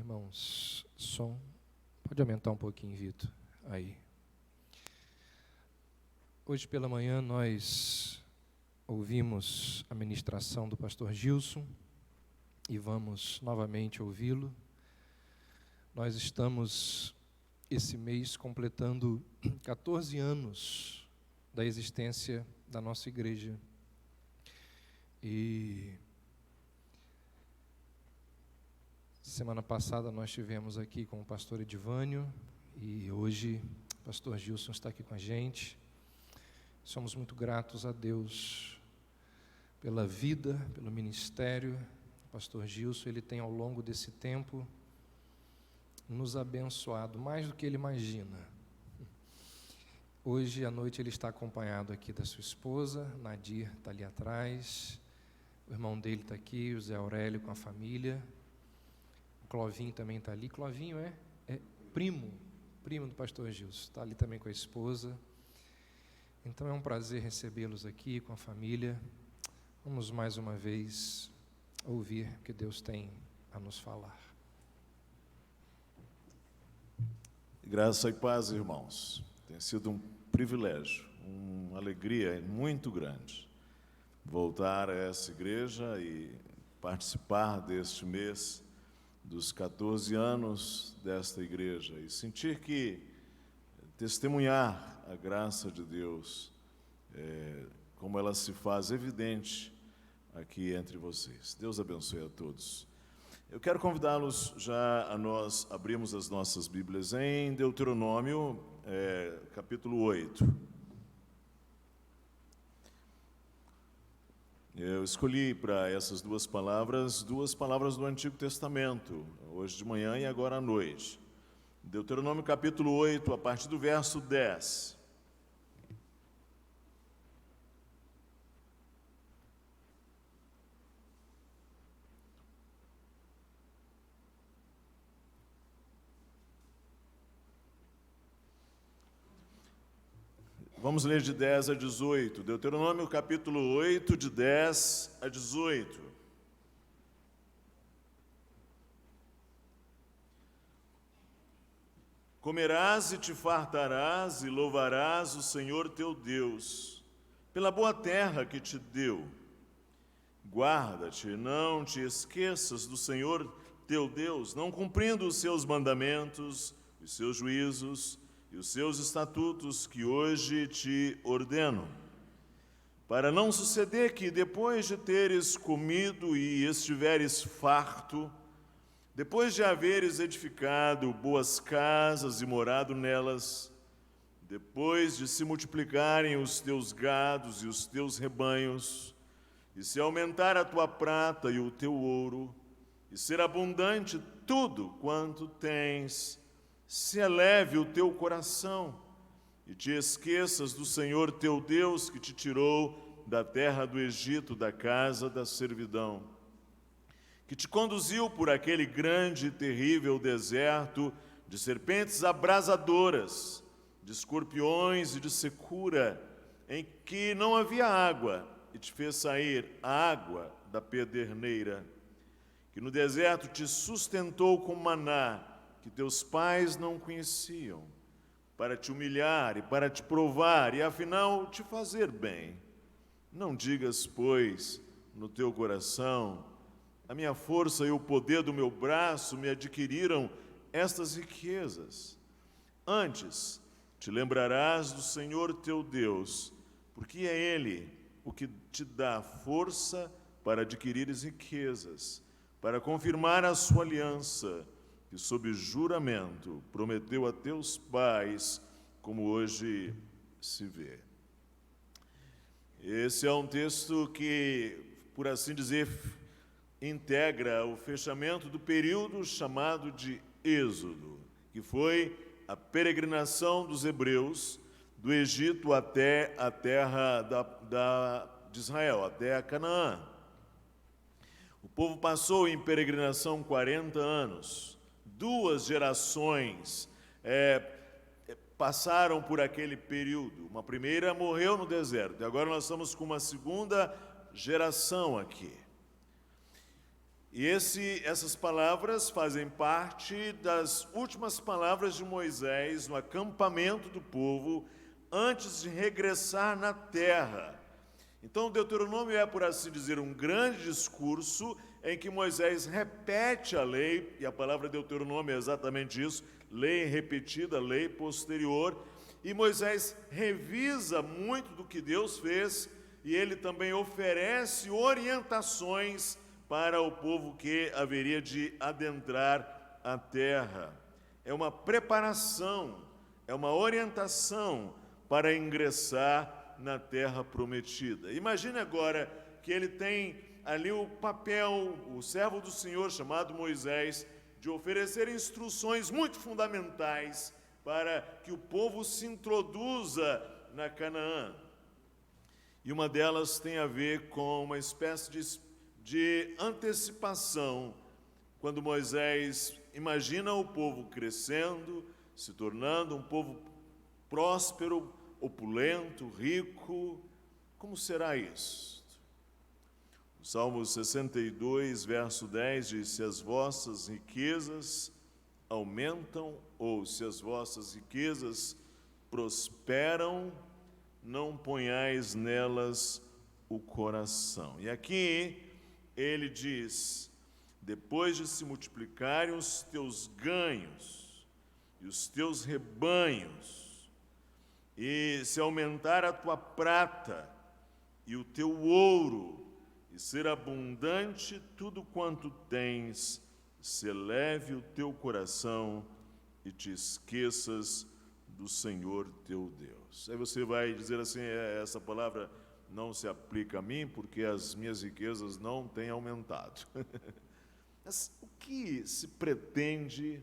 Irmãos, som. Pode aumentar um pouquinho, Vitor. Aí. Hoje pela manhã nós ouvimos a ministração do pastor Gilson e vamos novamente ouvi-lo. Nós estamos esse mês completando 14 anos da existência da nossa igreja. E semana passada nós estivemos aqui com o pastor Edivânio e hoje o pastor Gilson está aqui com a gente. Somos muito gratos a Deus pela vida, pelo ministério. O pastor Gilson, ele tem ao longo desse tempo nos abençoado mais do que ele imagina. Hoje à noite ele está acompanhado aqui da sua esposa, Nadir está ali atrás, o irmão dele está aqui, o Zé Aurélio com a família, o Clovinho também está ali. Clovinho é primo do pastor Gilson, está ali também com a esposa. Então é um prazer recebê-los aqui com a família. Vamos mais uma vez ouvir o que Deus tem a nos falar. Graça e paz, irmãos. Tem sido um privilégio, uma alegria muito grande voltar a essa igreja e participar deste mês dos 14 anos desta igreja e sentir que testemunhar a graça de Deus, como ela se faz evidente aqui entre vocês. Deus abençoe a todos. Eu quero convidá-los já a nós abrirmos as nossas Bíblias em Deuteronômio, capítulo 8. Eu escolhi para essas duas palavras do Antigo Testamento, hoje de manhã e agora à noite. Deuteronômio capítulo 8, a partir do verso 10. Vamos ler de 10 a 18. Deuteronômio capítulo 8, de 10 a 18. Comerás e te fartarás e louvarás o Senhor teu Deus, pela boa terra que te deu. Guarda-te, não te esqueças do Senhor teu Deus, não cumprindo os seus mandamentos, os seus juízos e os seus estatutos que hoje te ordeno, para não suceder que, depois de teres comido e estiveres farto, depois de haveres edificado boas casas e morado nelas, depois de se multiplicarem os teus gados e os teus rebanhos, e se aumentar a tua prata e o teu ouro, e ser abundante tudo quanto tens, se eleve o teu coração, e te esqueças do Senhor teu Deus, que te tirou da terra do Egito, da casa da servidão, que te conduziu por aquele grande e terrível deserto de serpentes abrasadoras, de escorpiões e de secura, em que não havia água, e te fez sair a água da pederneira, que no deserto te sustentou com maná, que teus pais não conheciam, para te humilhar e para te provar, e afinal te fazer bem. Não digas, pois, no teu coração: a minha força e o poder do meu braço me adquiriram estas riquezas. Antes, te lembrarás do Senhor teu Deus, porque é Ele o que te dá força para adquirires riquezas, para confirmar a sua aliança, que sob juramento prometeu a teus pais, como hoje se vê. Esse é um texto que, por assim dizer, integra o fechamento do período chamado de Êxodo, que foi a peregrinação dos hebreus do Egito até a terra de Israel, até a Canaã. O povo passou em peregrinação 40 anos. 2 gerações passaram por aquele período. Uma primeira morreu no deserto, e agora nós estamos com uma segunda geração aqui. E essas palavras fazem parte das últimas palavras de Moisés no acampamento do povo, antes de regressar na terra. Então, o Deuteronômio é, por assim dizer, um grande discurso em que Moisés repete a lei, e a palavra Deuteronômio é exatamente isso, lei repetida, lei posterior, e Moisés revisa muito do que Deus fez, e ele também oferece orientações para o povo que haveria de adentrar a terra. É uma preparação, é uma orientação para ingressar na terra prometida. Imagine agora que ele tem ali o papel, o servo do Senhor chamado Moisés, de oferecer instruções muito fundamentais para que o povo se introduza na Canaã. E uma delas tem a ver com uma espécie de antecipação, quando Moisés imagina o povo crescendo, se tornando um povo próspero, opulento, rico. Como será isso? O Salmo 62, verso 10 diz: se as vossas riquezas aumentam, ou se as vossas riquezas prosperam, não ponhais nelas o coração. E aqui ele diz: depois de se multiplicarem os teus ganhos e os teus rebanhos, e se aumentar a tua prata e o teu ouro, e ser abundante tudo quanto tens, se eleve o teu coração e te esqueças do Senhor teu Deus. Aí você vai dizer assim: essa palavra não se aplica a mim porque as minhas riquezas não têm aumentado. Mas o que se pretende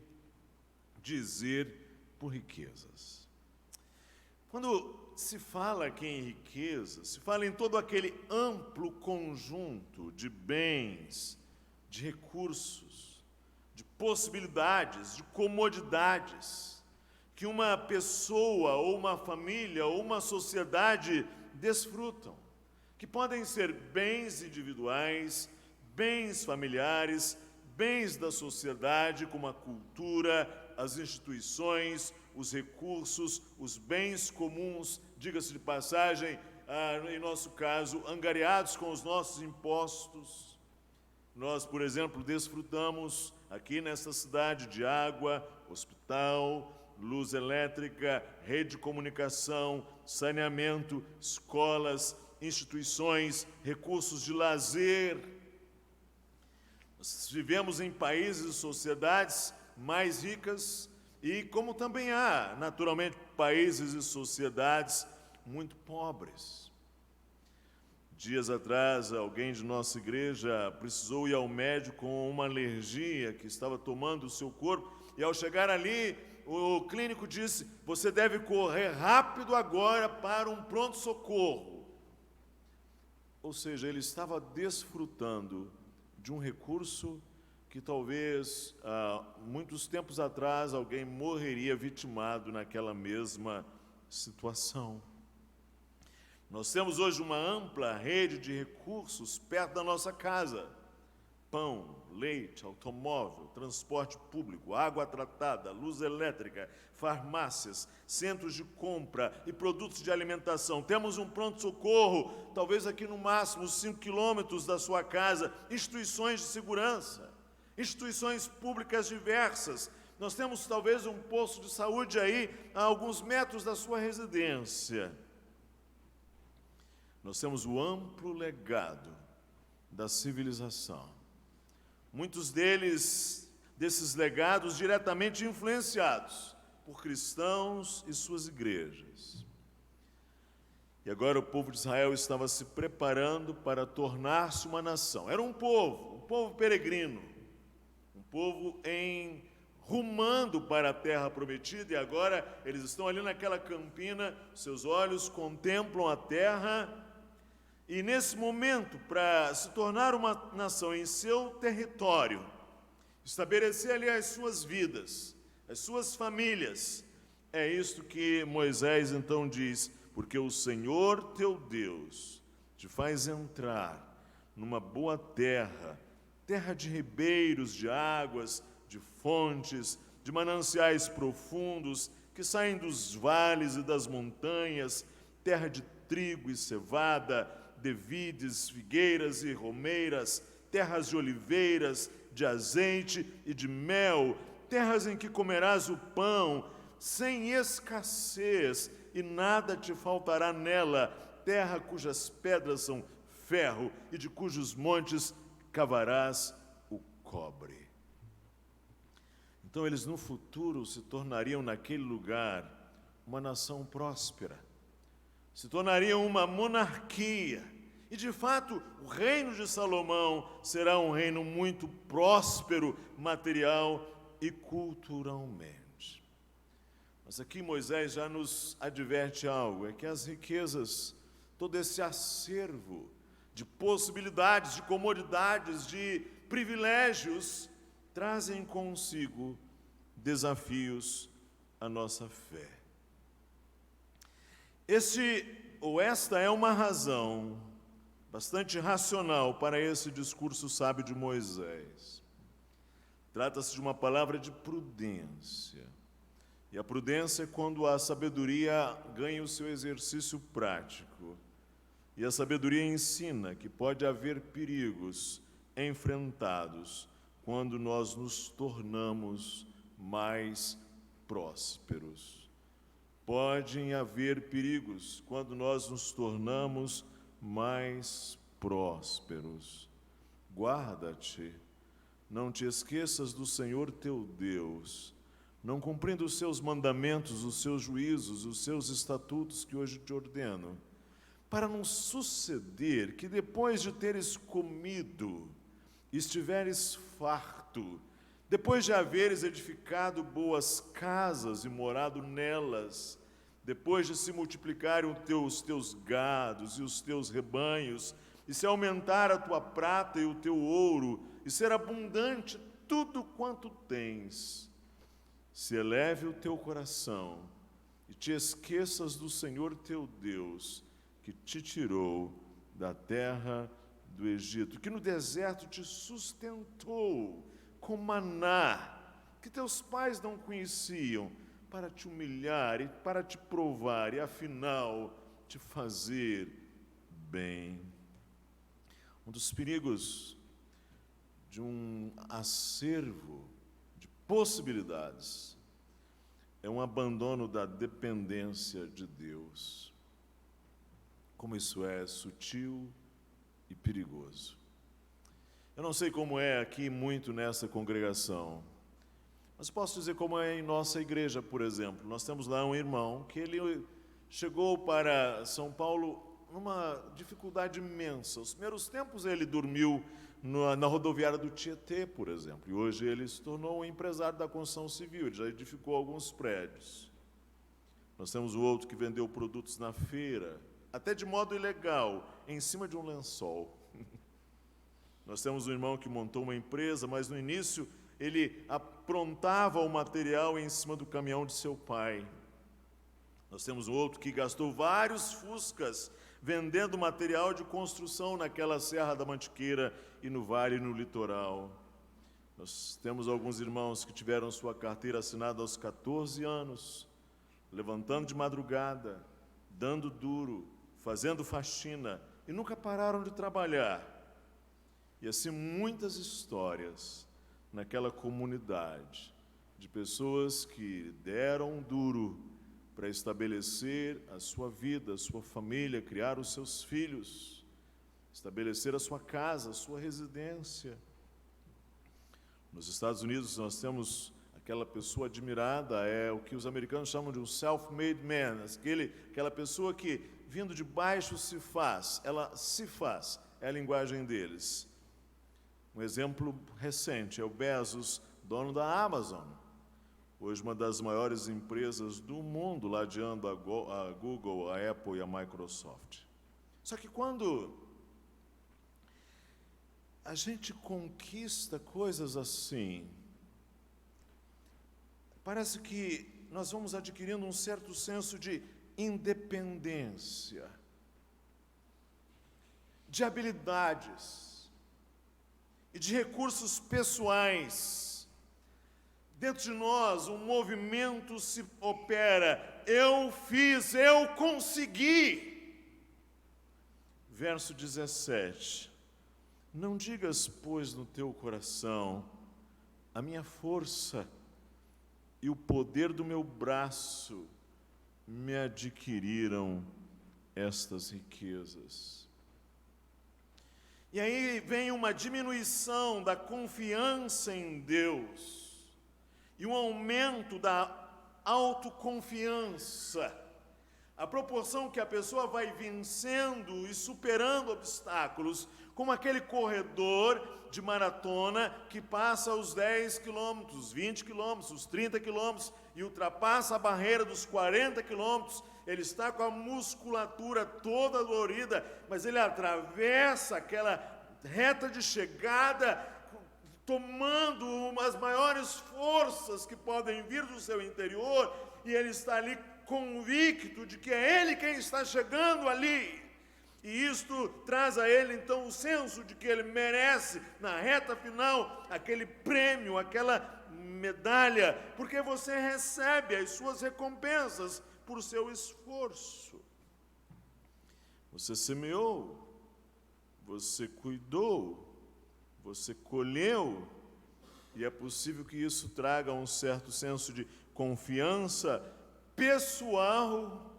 dizer por riquezas? Quando se fala aqui em riqueza, se fala em todo aquele amplo conjunto de bens, de recursos, de possibilidades, de comodidades, que uma pessoa, ou uma família, ou uma sociedade desfrutam, que podem ser bens individuais, bens familiares, bens da sociedade, como a cultura, as instituições, os recursos, os bens comuns, diga-se de passagem, em nosso caso, angariados com os nossos impostos. Nós, por exemplo, desfrutamos aqui nesta cidade de água, hospital, luz elétrica, rede de comunicação, saneamento, escolas, instituições, recursos de lazer. Nós vivemos em países e sociedades mais ricas, e como também há, naturalmente, países e sociedades muito pobres. Dias atrás, alguém de nossa igreja precisou ir ao médico com uma alergia que estava tomando o seu corpo, e ao chegar ali, o clínico disse: você deve correr rápido agora para um pronto-socorro. Ou seja, ele estava desfrutando de um recurso que talvez, muitos tempos atrás, alguém morreria vitimado naquela mesma situação. Nós temos hoje uma ampla rede de recursos perto da nossa casa: pão, leite, automóvel, transporte público, água tratada, luz elétrica, farmácias, centros de compra e produtos de alimentação. Temos um pronto-socorro, talvez aqui no máximo 5 quilômetros da sua casa, instituições de segurança, instituições públicas diversas. Nós temos talvez um posto de saúde aí a alguns metros da sua residência. Nós temos o amplo legado da civilização. Muitos desses legados diretamente influenciados por cristãos e suas igrejas. E agora o povo de Israel estava se preparando para tornar-se uma nação. Era um povo peregrino, um povo rumando para a terra prometida, e agora eles estão ali naquela campina, seus olhos contemplam a terra. E nesse momento, para se tornar uma nação em seu território, estabelecer ali as suas vidas, as suas famílias, é isto que Moisés então diz: porque o Senhor teu Deus te faz entrar numa boa terra, terra de ribeiros, de águas, de fontes, de mananciais profundos que saem dos vales e das montanhas, terra de trigo e cevada, de vides, figueiras e romeiras, terras de oliveiras, de azeite e de mel, terras em que comerás o pão sem escassez e nada te faltará nela, terra cujas pedras são ferro e de cujos montes cavarás o cobre. Então eles no futuro se tornariam naquele lugar uma nação próspera, se tornariam uma monarquia. E de fato, o reino de Salomão será um reino muito próspero, material e culturalmente. Mas aqui Moisés já nos adverte algo, é que as riquezas, todo esse acervo de possibilidades, de comodidades, de privilégios, trazem consigo desafios à nossa fé. Esta é uma razão bastante racional para esse discurso sábio de Moisés. Trata-se de uma palavra de prudência. E a prudência é quando a sabedoria ganha o seu exercício prático. E a sabedoria ensina que pode haver perigos enfrentados quando nós nos tornamos mais prósperos. Podem haver perigos quando nós nos tornamos mais prósperos. Guarda-te, não te esqueças do Senhor teu Deus, não cumprindo os seus mandamentos, os seus juízos, os seus estatutos que hoje te ordeno, para não suceder que depois de teres comido, estiveres farto, depois de haveres edificado boas casas e morado nelas, depois de se multiplicarem os teus gados e os teus rebanhos, e se aumentar a tua prata e o teu ouro, e ser abundante tudo quanto tens, se eleve o teu coração e te esqueças do Senhor teu Deus, que te tirou da terra do Egito, que no deserto te sustentou com maná, que teus pais não conheciam, para te humilhar e para te provar e, afinal, te fazer bem. Um dos perigos de um acervo de possibilidades é um abandono da dependência de Deus. Como isso é sutil e perigoso. Eu não sei como é aqui muito nessa congregação, mas posso dizer como é em nossa igreja, por exemplo. Nós temos lá um irmão que ele chegou para São Paulo numa dificuldade imensa. Os primeiros tempos ele dormiu na rodoviária do Tietê, por exemplo, e hoje ele se tornou um empresário da construção civil, ele já edificou alguns prédios. Nós temos o outro que vendeu produtos na feira, até de modo ilegal, em cima de um lençol. Nós temos um irmão que montou uma empresa, mas no início ele aprontava o material em cima do caminhão de seu pai. Nós temos um outro que gastou vários Fuscas vendendo material de construção naquela Serra da Mantiqueira e no Vale e no litoral. Nós temos alguns irmãos que tiveram sua carteira assinada aos 14 anos, levantando de madrugada, dando duro, fazendo faxina e nunca pararam de trabalhar. E assim muitas histórias naquela comunidade de pessoas que deram duro para estabelecer a sua vida, a sua família, criar os seus filhos, estabelecer a sua casa, a sua residência. Nos Estados Unidos nós temos aquela pessoa admirada, é o que os americanos chamam de um self-made man, aquela pessoa que vindo de baixo se faz, ela se faz, é a linguagem deles. Um exemplo recente é o Bezos, dono da Amazon, hoje uma das maiores empresas do mundo, ladeando a Google, a Apple e a Microsoft. Só que quando a gente conquista coisas assim, parece que nós vamos adquirindo um certo senso de independência, de habilidades. e de recursos pessoais. Dentro de nós, um movimento se opera. Eu fiz, eu consegui. Verso 17. Não digas, pois, no teu coração, a minha força e o poder do meu braço me adquiriram estas riquezas. E aí vem uma diminuição da confiança em Deus e um aumento da autoconfiança. A proporção que a pessoa vai vencendo e superando obstáculos, como aquele corredor de maratona que passa os 10 quilômetros, 20 quilômetros, os 30 quilômetros e ultrapassa a barreira dos 40 quilômetros. Ele está com a musculatura toda dolorida, mas ele atravessa aquela reta de chegada, tomando as maiores forças que podem vir do seu interior, e ele está ali convicto de que é ele quem está chegando ali. E isto traz a ele, então, o senso de que ele merece, na reta final, aquele prêmio, aquela medalha, porque você recebe as suas recompensas por seu esforço. Você semeou, você cuidou, você colheu, e é possível que isso traga um certo senso de confiança pessoal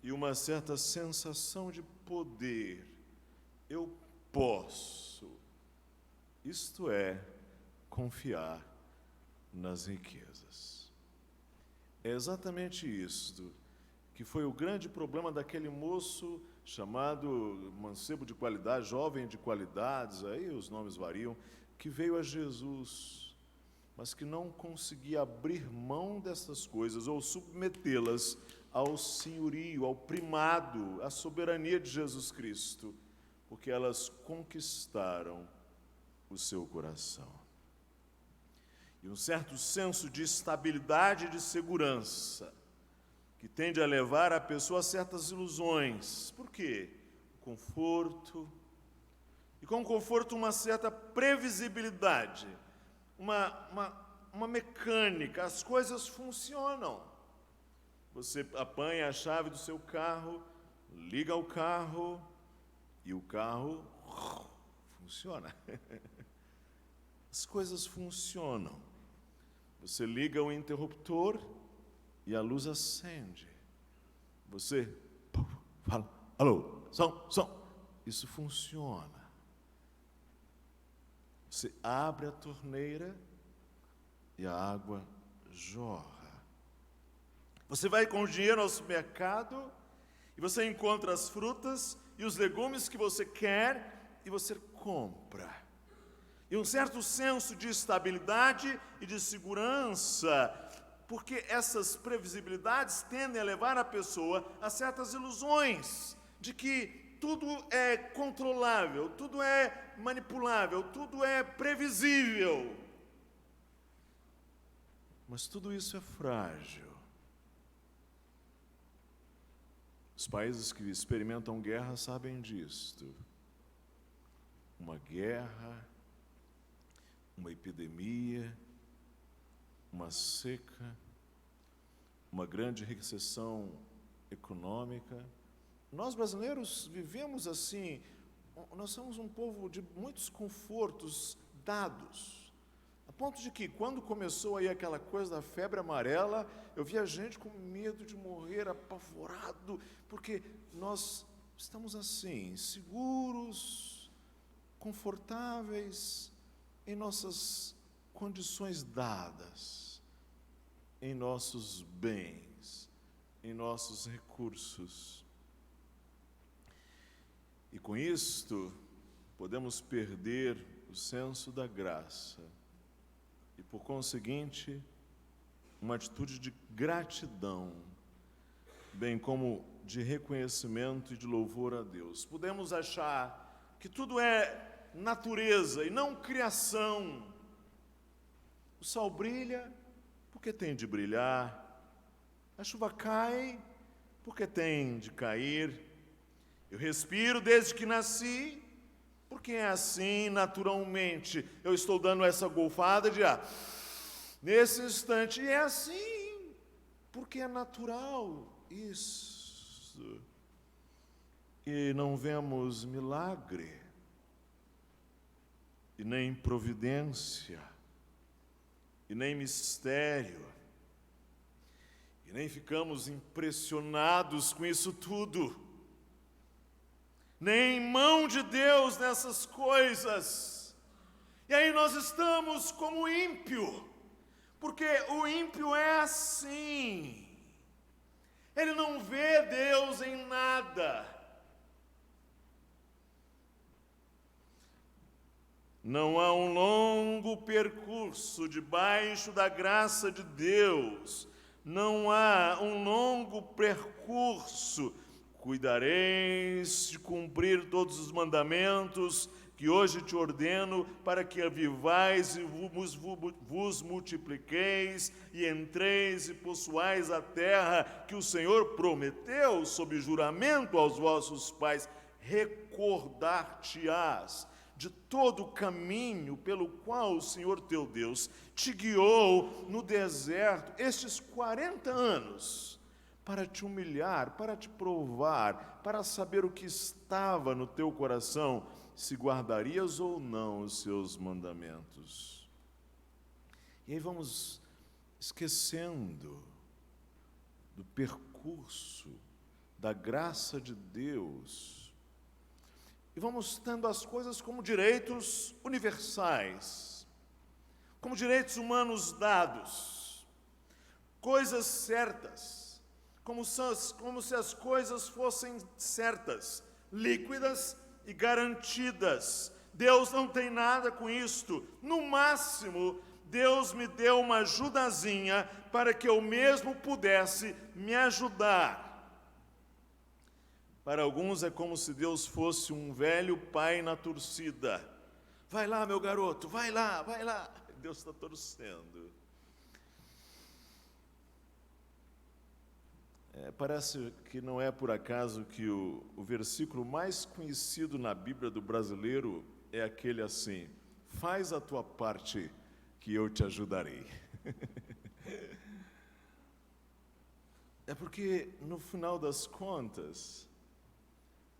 e uma certa sensação de poder. Eu posso. Isto é confiar nas riquezas. É exatamente isto que foi o grande problema daquele moço chamado mancebo de qualidade, jovem de qualidades, aí os nomes variam, que veio a Jesus, mas que não conseguia abrir mão dessas coisas ou submetê-las ao senhorio, ao primado, à soberania de Jesus Cristo, porque elas conquistaram o seu coração. E um certo senso de estabilidade e de segurança, que tende a levar a pessoa a certas ilusões. Por quê? O conforto, e com o conforto uma certa previsibilidade, uma mecânica, as coisas funcionam. Você apanha a chave do seu carro, liga o carro e o carro funciona. As coisas funcionam. Você liga o interruptor e a luz acende. Você fala, alô, som. Isso funciona. Você abre a torneira e a água jorra. Você vai com o dinheiro ao supermercado e você encontra as frutas e os legumes que você quer e você compra. E um certo senso de estabilidade e de segurança, porque essas previsibilidades tendem a levar a pessoa a certas ilusões de que tudo é controlável, tudo é manipulável, tudo é previsível. Mas tudo isso é frágil. Os países que experimentam guerra sabem disto. Uma guerra, uma epidemia, uma seca, uma grande recessão econômica. Nós brasileiros vivemos assim, nós somos um povo de muitos confortos dados, a ponto de que quando começou aí aquela coisa da febre amarela, eu via gente com medo de morrer, apavorado, porque nós estamos assim, seguros, confortáveis em nossas condições dadas, em nossos bens, em nossos recursos. E com isto, podemos perder o senso da graça e, por conseguinte, uma atitude de gratidão, bem como de reconhecimento e de louvor a Deus. Podemos achar que tudo é natureza e não criação. O sol brilha porque tem de brilhar, a chuva cai porque tem de cair. Eu respiro desde que nasci, porque porque é assim naturalmente. Eu estou dando essa golfada de ar nesse instante, e é assim, porque é natural isso. E não vemos milagre, e nem providência, e nem mistério, e nem ficamos impressionados com isso tudo, nem mão de Deus nessas coisas. E aí nós estamos como ímpio, porque o ímpio é assim, ele não vê Deus em nada. Não há um longo percurso debaixo da graça de Deus, não há um longo percurso. Cuidareis de cumprir todos os mandamentos que hoje te ordeno, para que avivais e vos multipliqueis, e entreis e possuais a terra que o Senhor prometeu sob juramento aos vossos pais. Recordar-te-ás de todo o caminho pelo qual o Senhor teu Deus te guiou no deserto estes 40 anos, para te humilhar, para te provar, para saber o que estava no teu coração, se guardarias ou não os seus mandamentos. E aí vamos esquecendo do percurso, da graça de Deus, e vamos tendo as coisas como direitos universais, como direitos humanos dados, coisas certas, como se as coisas fossem certas, líquidas e garantidas. Deus não tem nada com isto. No máximo, Deus me deu uma ajudazinha para que eu mesmo pudesse me ajudar. Para alguns é como se Deus fosse um velho pai na torcida. Vai lá, meu garoto, vai lá, vai lá. Deus está torcendo. Parece que não é por acaso que o versículo mais conhecido na Bíblia do brasileiro é aquele assim: faz a tua parte que eu te ajudarei. É porque, no final das contas,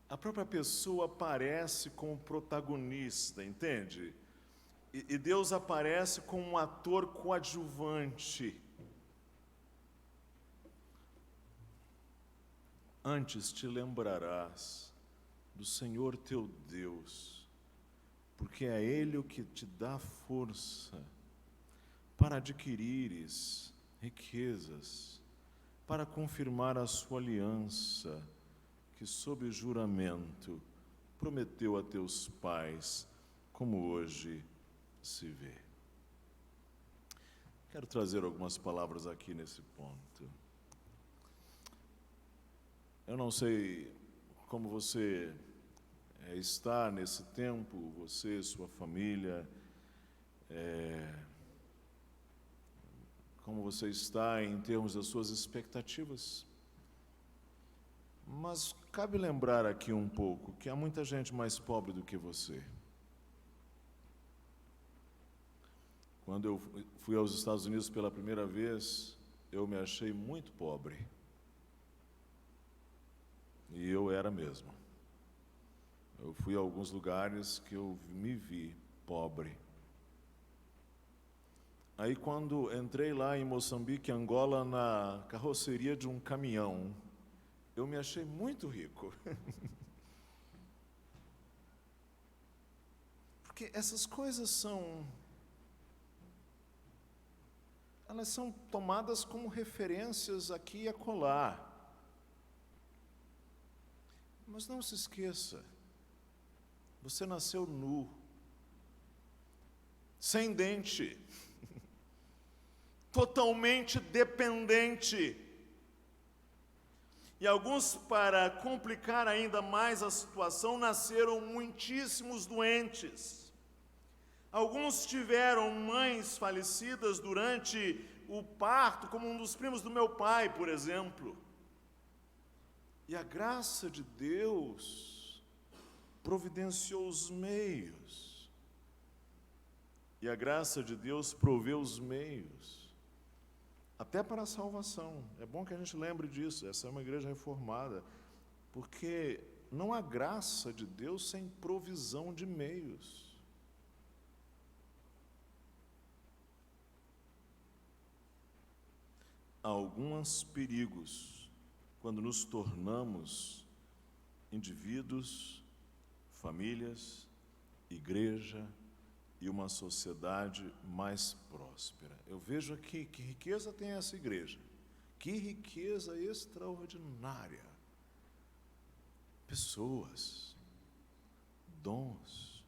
a própria pessoa aparece como protagonista, entende? E Deus aparece como um ator coadjuvante. Antes te lembrarás do Senhor teu Deus, porque é Ele o que te dá força para adquirires riquezas, para confirmar a sua aliança, que sob juramento prometeu a teus pais, como hoje se vê. Quero trazer algumas palavras aqui nesse ponto. Eu não sei como você está nesse tempo, você, sua família, como você está em termos das suas expectativas. Mas cabe lembrar aqui um pouco que há muita gente mais pobre do que você. Quando eu fui aos Estados Unidos pela primeira vez, eu me achei muito pobre. E eu era mesmo. Eu fui a alguns lugares que eu me vi pobre. Aí quando entrei lá em Moçambique, Angola, na carroceria de um caminhão, eu me achei muito rico. Porque essas coisas elas são tomadas como referências aqui e acolá. Mas não se esqueça, você nasceu nu, sem dente, totalmente dependente. E alguns, para complicar ainda mais a situação, nasceram muitíssimos doentes. Alguns tiveram mães falecidas durante o parto, como um dos primos do meu pai, por exemplo. E a graça de Deus providenciou os meios. E a graça de Deus proveu os meios, até para a salvação. É bom que a gente lembre disso. Essa é uma igreja reformada, porque não há graça de Deus sem provisão de meios. Há alguns perigos quando nos tornamos indivíduos, famílias, igreja e uma sociedade mais próspera. Eu vejo aqui que riqueza tem essa igreja, que riqueza extraordinária. Pessoas, dons,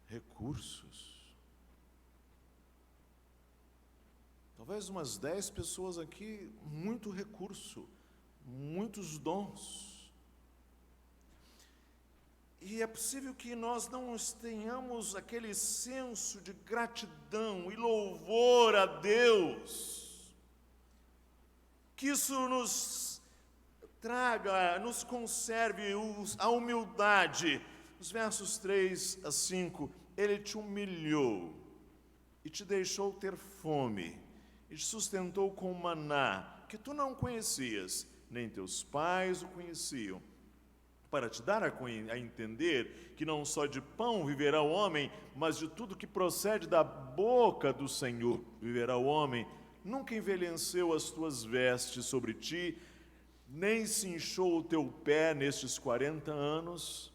recursos. Talvez umas 10 pessoas aqui, muito recurso, muitos dons. E é possível que nós não tenhamos aquele senso de gratidão e louvor a Deus, que isso nos traga, nos conserve a humildade. Os versos 3 a 5, Ele te humilhou e te deixou ter fome, e te sustentou com maná, que tu não conhecias, nem teus pais o conheciam, para te dar a entender que não só de pão viverá o homem, mas de tudo que procede da boca do Senhor viverá o homem. Nunca envelheceu as tuas vestes sobre ti, nem se inchou o teu pé nestes 40 anos.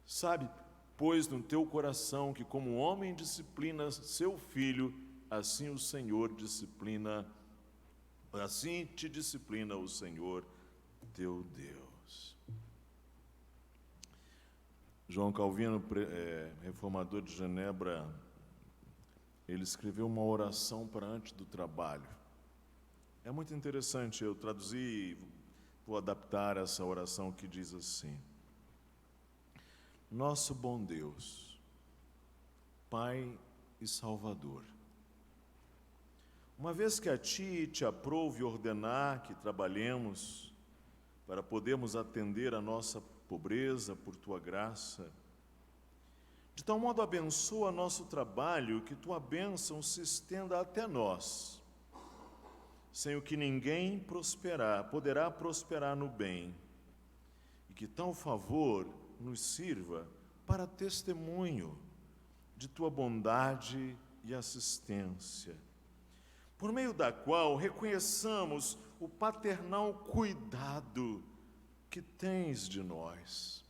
Sabe, pois, no teu coração que como homem disciplina seu filho, assim o Senhor assim te disciplina o Senhor teu Deus. João Calvino, reformador de Genebra, ele escreveu uma oração para antes do trabalho. É muito interessante, eu traduzi, vou adaptar essa oração que diz assim: Nosso bom Deus, Pai e Salvador, uma vez que a Ti te aprouve ordenar que trabalhemos para podermos atender a nossa pobreza por Tua graça, de tal modo abençoa nosso trabalho que Tua bênção se estenda até nós, sem o que ninguém poderá prosperar no bem, e que tal favor nos sirva para testemunho de Tua bondade e assistência, por meio da qual reconheçamos o paternal cuidado que tens de nós.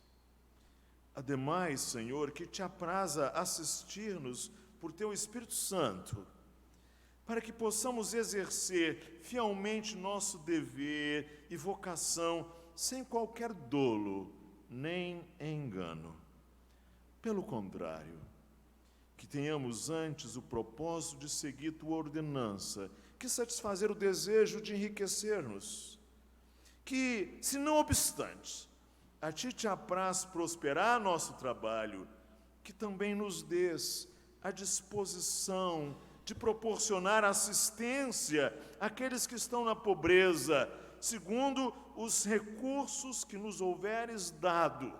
Ademais, Senhor, que te apraza assistir-nos por teu Espírito Santo, para que possamos exercer fielmente nosso dever e vocação sem qualquer dolo nem engano. Pelo contrário, que tenhamos antes o propósito de seguir tua ordenança, que satisfazer o desejo de enriquecer-nos, que, se não obstante, a ti te apraz prosperar nosso trabalho, que também nos dês a disposição de proporcionar assistência àqueles que estão na pobreza, segundo os recursos que nos houveres dado,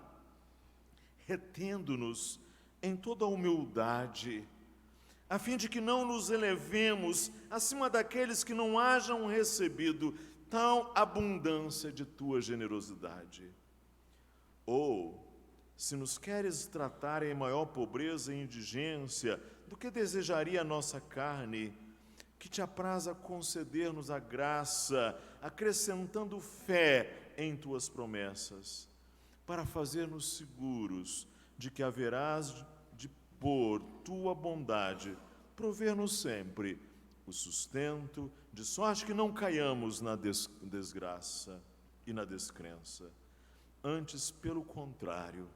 retendo-nos em toda a humildade, a fim de que não nos elevemos acima daqueles que não hajam recebido tal abundância de tua generosidade. Ou, se nos queres tratar em maior pobreza e indigência do que desejaria a nossa carne, que te apraza conceder-nos a graça, acrescentando fé em tuas promessas, para fazer-nos seguros de que haverás de, por tua bondade, prover-nos sempre o sustento, de sorte que não caiamos na desgraça e na descrença. Antes, pelo contrário,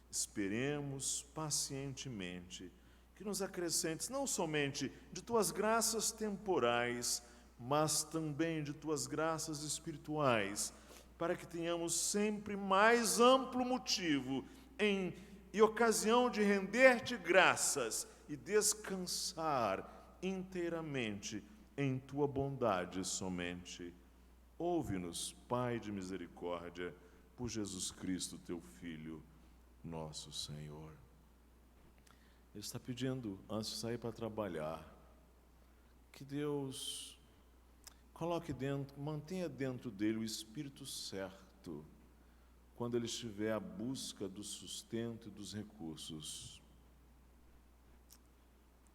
esperemos pacientemente que nos acrescentes não somente de tuas graças temporais, mas também de tuas graças espirituais, para que tenhamos sempre mais amplo motivo e ocasião de render-te graças e descansar inteiramente em tua bondade somente. Ouve-nos, Pai de misericórdia, por Jesus Cristo, teu Filho. nosso Senhor. Ele está pedindo, antes de sair para trabalhar, que Deus coloque dentro, mantenha dentro dele o espírito certo, quando ele estiver à busca do sustento e dos recursos.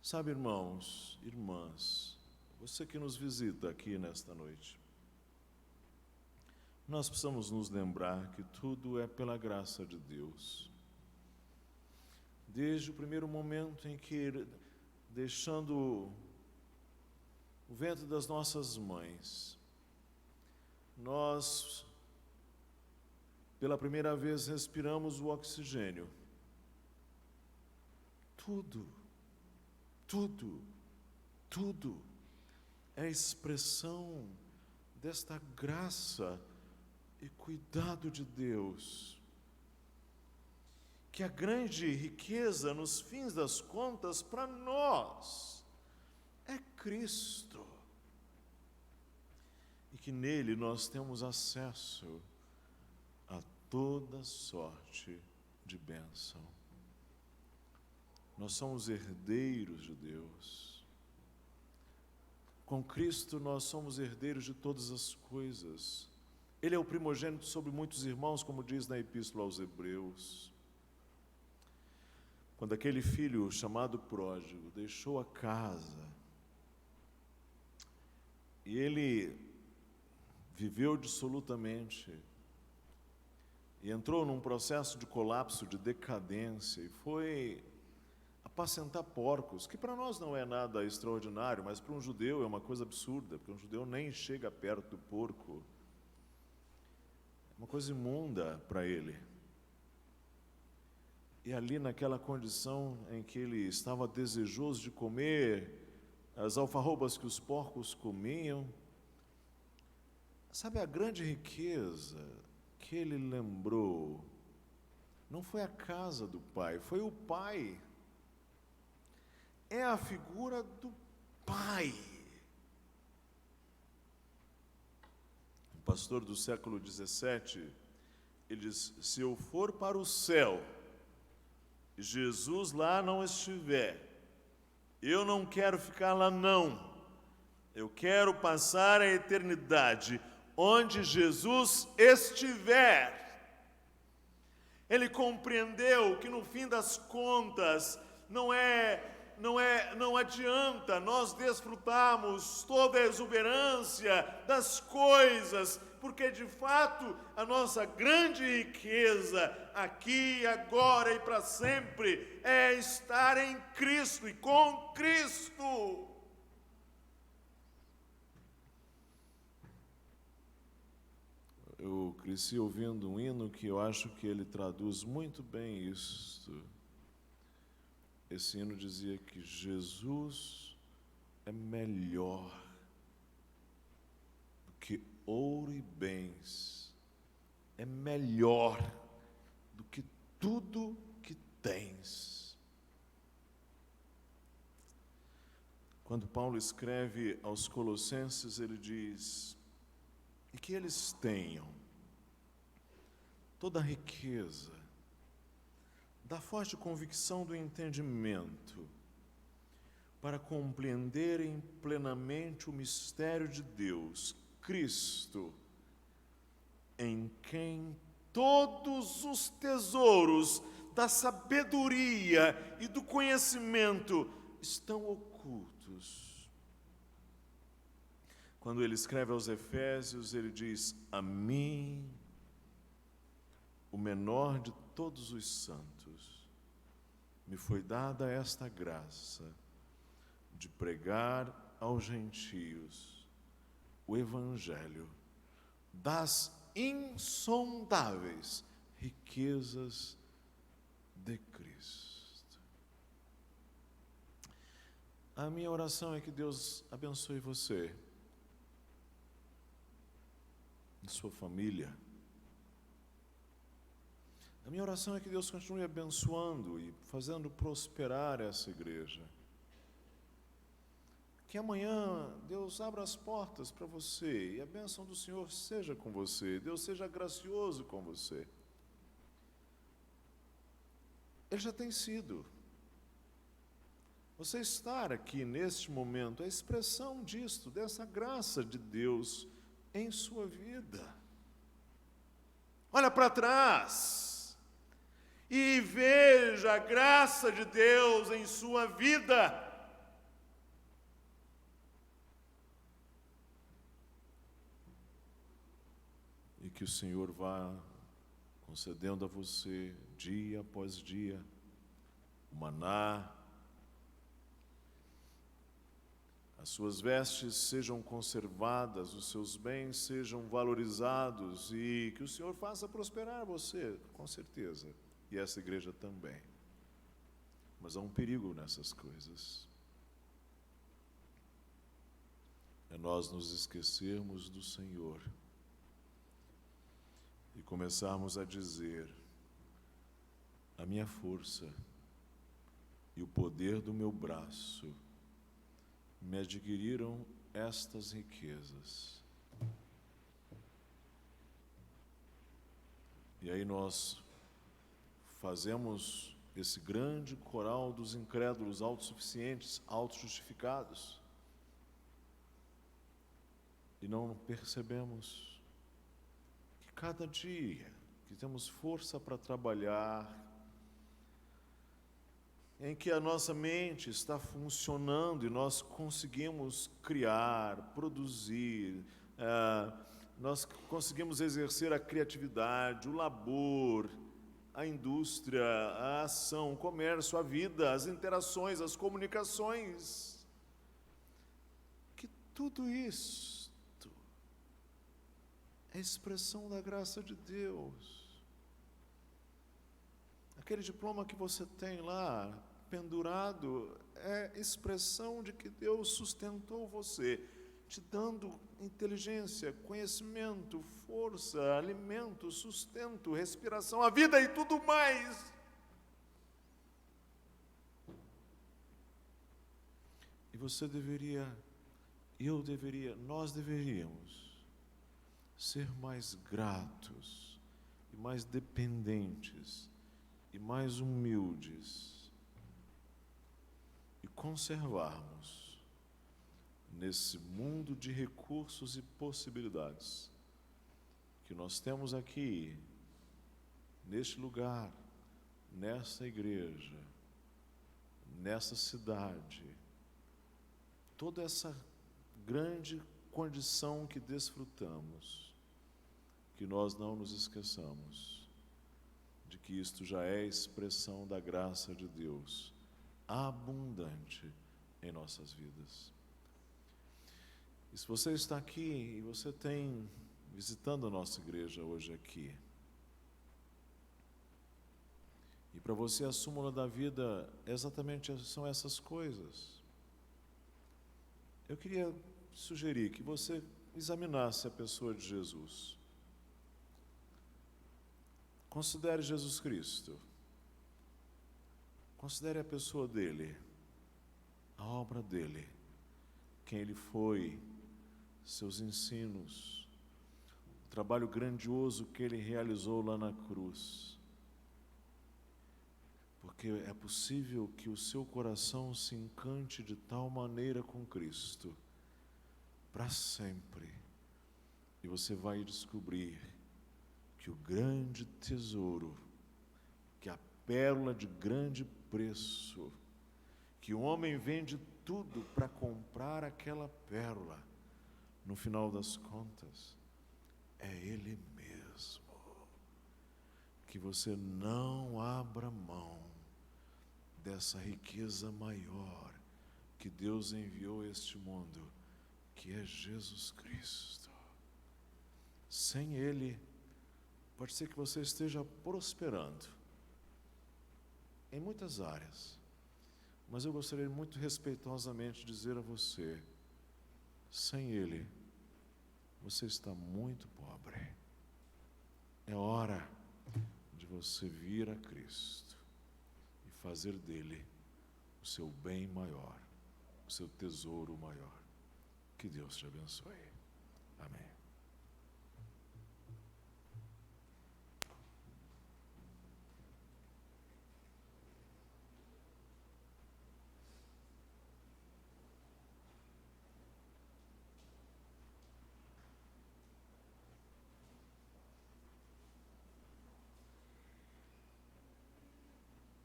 Sabe, irmãos, irmãs, você que nos visita aqui nesta noite, nós precisamos nos lembrar que tudo é pela graça de Deus. Desde o primeiro momento em que, deixando o ventre das nossas mães, nós, pela primeira vez, respiramos o oxigênio. Tudo é expressão desta graça e cuidado de Deus, que a grande riqueza, nos fins das contas, para nós, é Cristo, e que nele nós temos acesso a toda sorte de bênção. Nós somos herdeiros de Deus. Com Cristo nós somos herdeiros de todas as coisas. Ele é o primogênito sobre muitos irmãos, como diz na Epístola aos Hebreus. Quando aquele filho chamado pródigo deixou a casa, e ele viveu dissolutamente, e entrou num processo de colapso, de decadência, e foi apacentar porcos, que para nós não é nada extraordinário, mas para um judeu é uma coisa absurda, porque um judeu nem chega perto do porco. É uma coisa imunda para ele. E ali naquela condição em que ele estava desejoso de comer as alfarrobas que os porcos comiam, sabe, a grande riqueza que ele lembrou não foi a casa do pai, foi o pai. É a figura do pai. Um pastor do século XVII, ele diz: se eu for para o céu e Jesus lá não estiver, eu não quero ficar lá não. Eu quero passar a eternidade onde Jesus estiver. Ele compreendeu que no fim das contas não adianta nós desfrutarmos toda a exuberância das coisas, porque de fato a nossa grande riqueza aqui, agora e para sempre é estar em Cristo e com Cristo. Eu cresci ouvindo um hino que eu acho que ele traduz muito bem isto. Esse hino dizia que Jesus é melhor do que ouro e bens, é melhor do que tudo que tens. Quando Paulo escreve aos Colossenses, ele diz: e que eles tenham toda a riqueza da forte convicção do entendimento, para compreenderem plenamente o mistério de Deus, Cristo, em quem todos os tesouros da sabedoria e do conhecimento estão ocultos. Quando ele escreve aos Efésios, ele diz: a mim, o menor de todos os santos, me foi dada esta graça de pregar aos gentios o evangelho das insondáveis riquezas de Cristo. A minha oração é que Deus abençoe você, e sua família. A minha oração é que Deus continue abençoando e fazendo prosperar essa igreja. Que amanhã Deus abra as portas para você e a bênção do Senhor seja com você, Deus seja gracioso com você. Ele já tem sido. Você estar aqui neste momento é a expressão disto, dessa graça de Deus em sua vida. Olha para trás e veja a graça de Deus em sua vida. E que o Senhor vá concedendo a você, dia após dia, o maná, as suas vestes sejam conservadas, os seus bens sejam valorizados e que o Senhor faça prosperar você, com certeza, e essa igreja também. Mas há um perigo nessas coisas. É nós nos esquecermos do Senhor e começarmos a dizer: a minha força e o poder do meu braço me adquiriram estas riquezas. E aí nós fazemos esse grande coral dos incrédulos autossuficientes, autojustificados, e não percebemos que cada dia que temos força para trabalhar, em que a nossa mente está funcionando e nós conseguimos criar, produzir, nós conseguimos exercer a criatividade, o labor, a indústria, a ação, o comércio, a vida, as interações, as comunicações, que tudo isso é expressão da graça de Deus. Aquele diploma que você tem lá, pendurado, é expressão de que Deus sustentou você, te dando inteligência, conhecimento, força, alimento, sustento, respiração, a vida e tudo mais. E você deveria, eu deveria, nós deveríamos ser mais gratos e mais dependentes e mais humildes e conservarmos nesse mundo de recursos e possibilidades que nós temos aqui, neste lugar, nessa igreja, nessa cidade, toda essa grande condição que desfrutamos, que nós não nos esqueçamos de que isto já é expressão da graça de Deus, abundante em nossas vidas. E se você está aqui e você tem visitando a nossa igreja hoje aqui, e para você a súmula da vida exatamente são essas coisas, eu queria sugerir que você examinasse a pessoa de Jesus. Considere Jesus Cristo. Considere a pessoa dele, a obra dele, quem ele foi, seus ensinos, o trabalho grandioso que ele realizou lá na cruz. Porque é possível que o seu coração se encante de tal maneira com Cristo, para sempre, e você vai descobrir que o grande tesouro, que a pérola de grande preço, que o homem vende tudo para comprar aquela pérola, no final das contas, é Ele mesmo. Que você não abra mão dessa riqueza maior que Deus enviou a este mundo, que é Jesus Cristo. Sem Ele, pode ser que você esteja prosperando em muitas áreas, mas eu gostaria muito respeitosamente de dizer a você: sem Ele, você está muito pobre. É hora de você vir a Cristo e fazer dele o seu bem maior, o seu tesouro maior. Que Deus te abençoe. Amém.